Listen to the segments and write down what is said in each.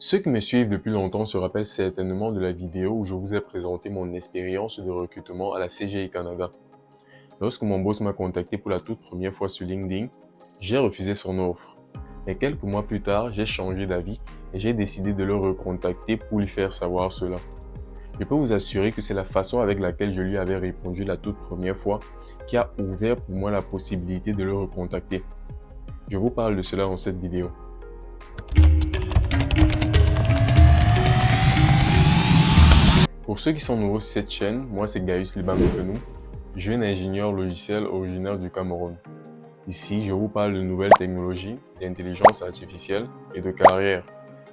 Ceux qui me suivent depuis longtemps se rappellent certainement de la vidéo où je vous ai présenté mon expérience de recrutement à la CGI Canada. Lorsque mon boss m'a contacté pour la toute première fois sur LinkedIn, j'ai refusé son offre. Mais quelques mois plus tard, j'ai changé d'avis et j'ai décidé de le recontacter pour lui faire savoir cela. Je peux vous assurer que c'est la façon avec laquelle je lui avais répondu la toute première fois qui a ouvert pour moi la possibilité de le recontacter. Je vous parle de cela dans cette vidéo. Pour ceux qui sont nouveaux sur cette chaîne, moi c'est Gaius Libamekenou, jeune ingénieur logiciel originaire du Cameroun. Ici, je vous parle de nouvelles technologies, d'intelligence artificielle et de carrière.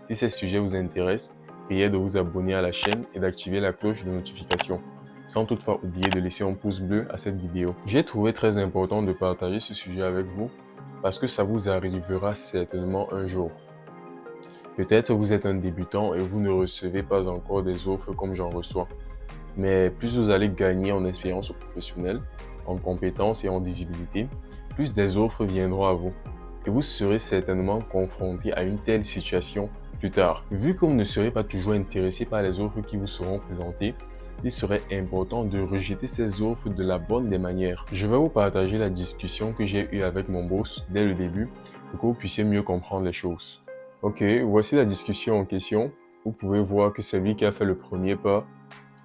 Si ces sujets vous intéressent, priez de vous abonner à la chaîne et d'activer la cloche de notification, sans toutefois oublier de laisser un pouce bleu à cette vidéo. J'ai trouvé très important de partager ce sujet avec vous parce que ça vous arrivera certainement un jour. Peut-être vous êtes un débutant et vous ne recevez pas encore des offres comme j'en reçois. Mais plus vous allez gagner en expérience professionnelle, en compétences et en visibilité, plus des offres viendront à vous. Et vous serez certainement confronté à une telle situation plus tard. Vu que vous ne serez pas toujours intéressé par les offres qui vous seront présentées, il serait important de rejeter ces offres de la bonne des manières. Je vais vous partager la discussion que j'ai eue avec mon boss dès le début pour que vous puissiez mieux comprendre les choses. Ok, voici la discussion en question. Vous pouvez voir que c'est lui qui a fait le premier pas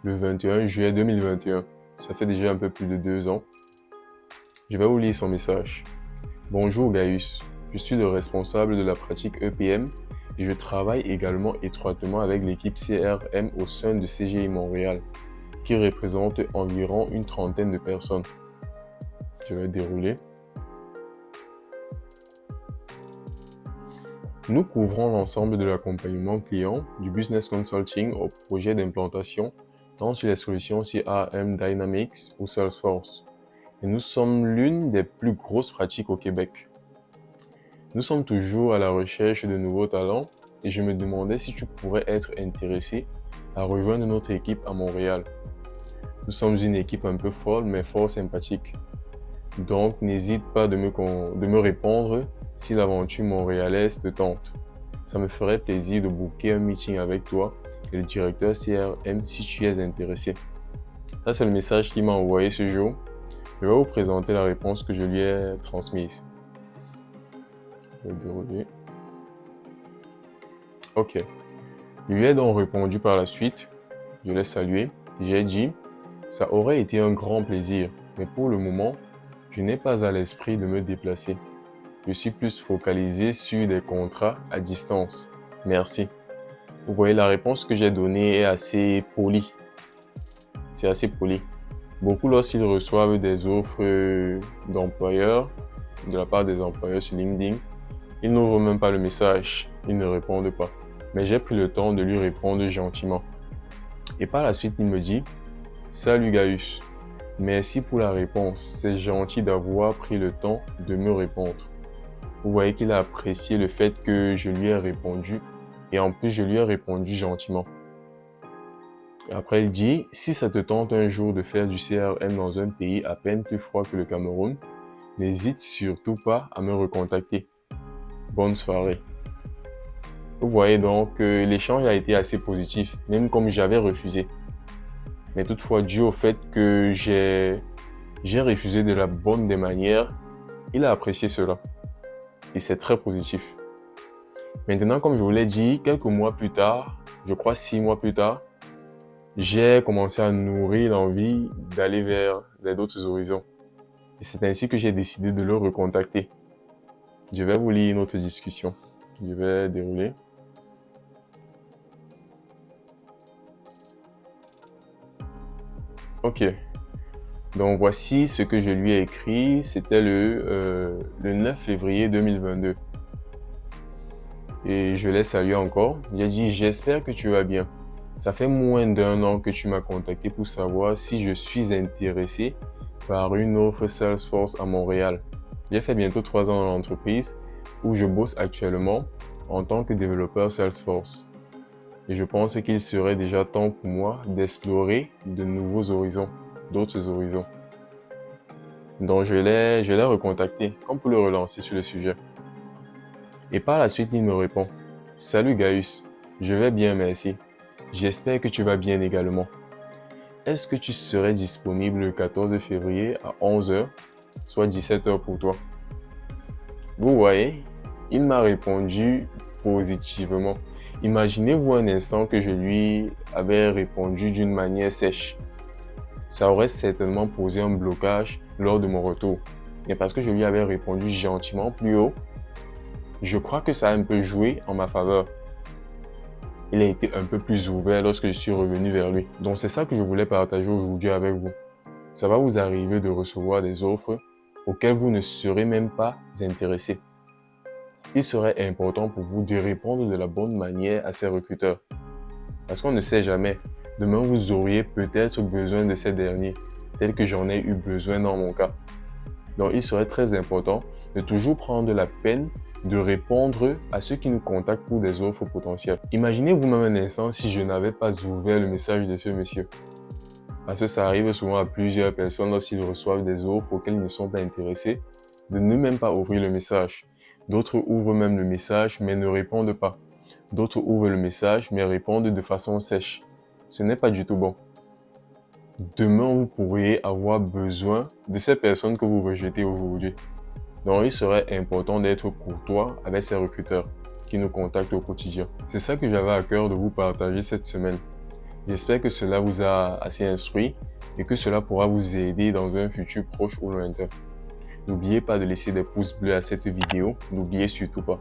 le 21 juillet 2021. Ça fait déjà un peu plus de 2 ans. Je vais vous lire son message. Bonjour Gaius, je suis le responsable de la pratique EPM et je travaille également étroitement avec l'équipe CRM au sein de CGI Montréal, qui représente environ une trentaine de personnes. Je vais dérouler. Nous couvrons l'ensemble de l'accompagnement client, du business consulting au projet d'implantation, tant sur les solutions CRM Dynamics ou Salesforce. Et nous sommes l'une des plus grosses pratiques au Québec. Nous sommes toujours à la recherche de nouveaux talents et je me demandais si tu pourrais être intéressé à rejoindre notre équipe à Montréal. Nous sommes une équipe un peu folle mais fort sympathique. Donc n'hésite pas de me répondre si l'aventure montréalaise te tente. Ça me ferait plaisir de booker un meeting avec toi et le directeur CRM si tu es intéressé. Ça c'est le message qu'il m'a envoyé ce jour. Je vais vous présenter la réponse que je lui ai transmise. Je vais dérouler. Ok. Je lui ai donc répondu par la suite. Je l'ai salué. J'ai dit, ça aurait été un grand plaisir, mais pour le moment, je n'ai pas à l'esprit de me déplacer. Je suis plus focalisé sur des contrats à distance. Merci. Vous voyez, la réponse que j'ai donnée est assez polie. C'est assez poli. Beaucoup, lorsqu'ils reçoivent des offres d'employeurs, de la part des employeurs sur LinkedIn, ils n'ouvrent même pas le message, ils ne répondent pas. Mais j'ai pris le temps de lui répondre gentiment. Et par la suite, il me dit « Salut Gaius, merci pour la réponse, c'est gentil d'avoir pris le temps de me répondre. » Vous voyez qu'il a apprécié le fait que je lui ai répondu et en plus je lui ai répondu gentiment. Et après il dit « Si ça te tente un jour de faire du CRM dans un pays à peine plus froid que le Cameroun, n'hésite surtout pas à me recontacter. Bonne soirée. » Vous voyez donc que l'échange a été assez positif, même comme j'avais refusé. Mais toutefois, dû au fait que j'ai refusé de la bonne des manières, il a apprécié cela. Et c'est très positif. Maintenant, comme je vous l'ai dit, quelques mois plus tard, je crois 6 mois plus tard, j'ai commencé à nourrir l'envie d'aller vers d'autres horizons. Et c'est ainsi que j'ai décidé de le recontacter. Je vais vous lire notre discussion. Je vais dérouler. Ok. Donc voici ce que je lui ai écrit. C'était le 9 février 2022. Et je l'ai salué encore. J'ai dit, j'espère que tu vas bien. Ça fait moins d'1 an que tu m'as contacté pour savoir si je suis intéressé par une offre Salesforce à Montréal. J'ai fait bientôt 3 ans dans l'entreprise où je bosse actuellement en tant que développeur Salesforce. Et je pense qu'il serait déjà temps pour moi d'explorer de nouveaux horizons, d'autres horizons. Donc je l'ai recontacté comme pour le relancer sur le sujet. Et par la suite, il me répond « Salut Gaius, Je vais bien, merci. J'espère que tu vas bien également. Est-ce que tu serais disponible le 14 février à 11 heures, soit 17 heures pour toi? Vous voyez, il m'a répondu positivement. Imaginez-vous un instant que je lui avais répondu d'une manière sèche. Ça aurait certainement posé un blocage lors de mon retour. Mais parce que je lui avais répondu gentiment plus haut, je crois que ça a un peu joué en ma faveur. Il a été un peu plus ouvert lorsque je suis revenu vers lui. Donc c'est ça que je voulais partager aujourd'hui avec vous. Ça va vous arriver de recevoir des offres auxquelles vous ne serez même pas intéressé. Il serait important pour vous de répondre de la bonne manière à ces recruteurs. Parce qu'on ne sait jamais. Demain, vous auriez peut-être besoin de ces derniers, tel que j'en ai eu besoin dans mon cas. Donc, il serait très important de toujours prendre la peine de répondre à ceux qui nous contactent pour des offres potentielles. Imaginez vous-même un instant si je n'avais pas ouvert le message de ce monsieur. Parce que ça arrive souvent à plusieurs personnes lorsqu'ils reçoivent des offres auxquelles ils ne sont pas intéressés, de ne même pas ouvrir le message. D'autres ouvrent même le message mais ne répondent pas. D'autres ouvrent le message mais répondent de façon sèche. Ce n'est pas du tout bon. Demain, vous pourriez avoir besoin de ces personnes que vous rejetez aujourd'hui. Donc, il serait important d'être courtois avec ces recruteurs qui nous contactent au quotidien. C'est ça que j'avais à cœur de vous partager cette semaine. J'espère que cela vous a assez instruit et que cela pourra vous aider dans un futur proche ou lointain. N'oubliez pas de laisser des pouces bleus à cette vidéo. N'oubliez surtout pas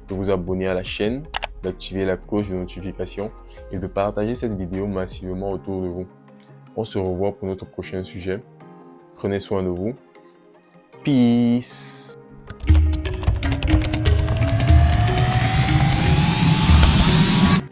de vous abonner à la chaîne, d'activer la cloche de notification et de partager cette vidéo massivement autour de vous. On se revoit pour notre prochain sujet. Prenez soin de vous. Peace.